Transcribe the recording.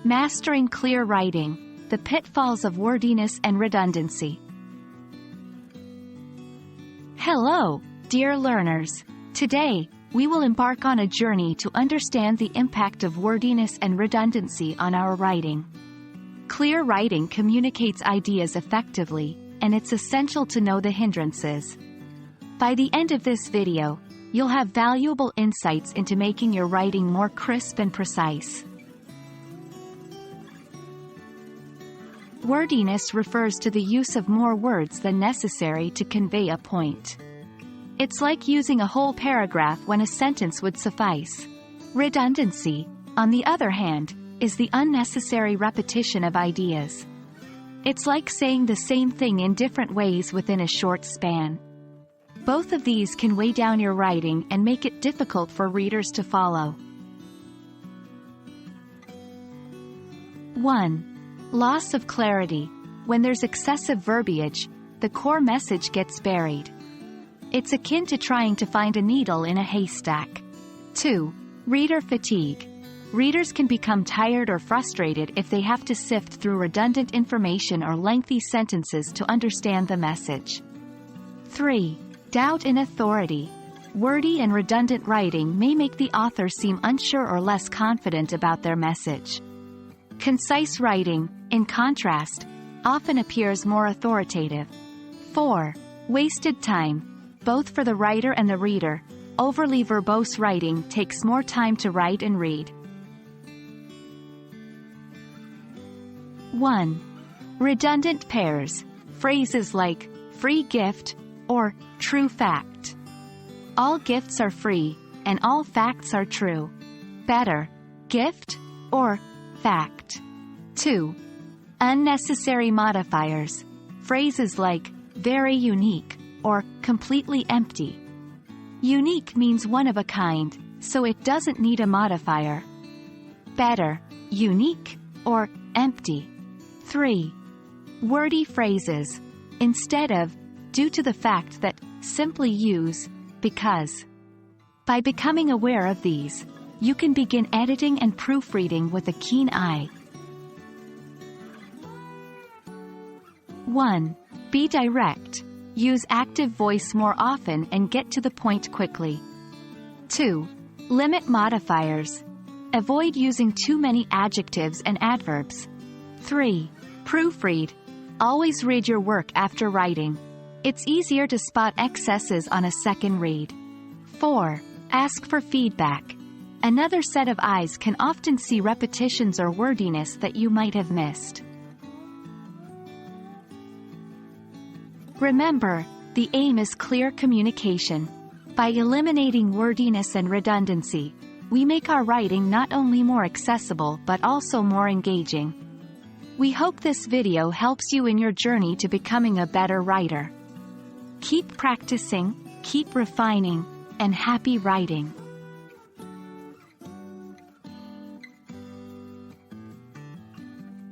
Mastering Clear Writing, The Pitfalls of Wordiness and Redundancy. Hello, dear learners. Today, we will embark on a journey to understand the impact of wordiness and redundancy on our writing. Clear writing communicates ideas effectively, and it's essential to know the hindrances. By the end of this video, you'll have valuable insights into making your writing more crisp and precise. Wordiness refers to the use of more words than necessary to convey a point. It's like using a whole paragraph when a sentence would suffice. Redundancy, on the other hand, is the unnecessary repetition of ideas. It's like saying the same thing in different ways within a short span. Both of these can weigh down your writing and make it difficult for readers to follow. 1. Loss of clarity. When there's excessive verbiage, the core message gets buried. It's akin to trying to find a needle in a haystack. 2. Reader fatigue. Readers can become tired or frustrated if they have to sift through redundant information or lengthy sentences to understand the message. 3. Doubt in authority. Wordy and redundant writing may make the author seem unsure or less confident about their message. Concise writing, in contrast, often appears more authoritative. 4. Wasted time. Both for the writer and the reader, overly verbose writing takes more time to write and read. 1. Redundant pairs. Phrases like free gift or true fact. All gifts are free, and all facts are true. Better, gift or fact. 2. Unnecessary modifiers. Phrases like very unique or completely empty. Unique means one of a kind, so it doesn't need a modifier. Better, unique or empty. 3. Wordy phrases. Instead of due to the fact that, simply use because. By becoming aware of these, you can begin editing and proofreading with a keen eye. 1. Be direct. Use active voice more often and get to the point quickly. 2. Limit modifiers. Avoid using too many adjectives and adverbs. 3. Proofread. Always read your work after writing. It's easier to spot excesses on a second read. 4. Ask for feedback. Another set of eyes can often see repetitions or wordiness that you might have missed. Remember, the aim is clear communication. By eliminating wordiness and redundancy, we make our writing not only more accessible but also more engaging. We hope this video helps you in your journey to becoming a better writer. Keep practicing, keep refining, and happy writing.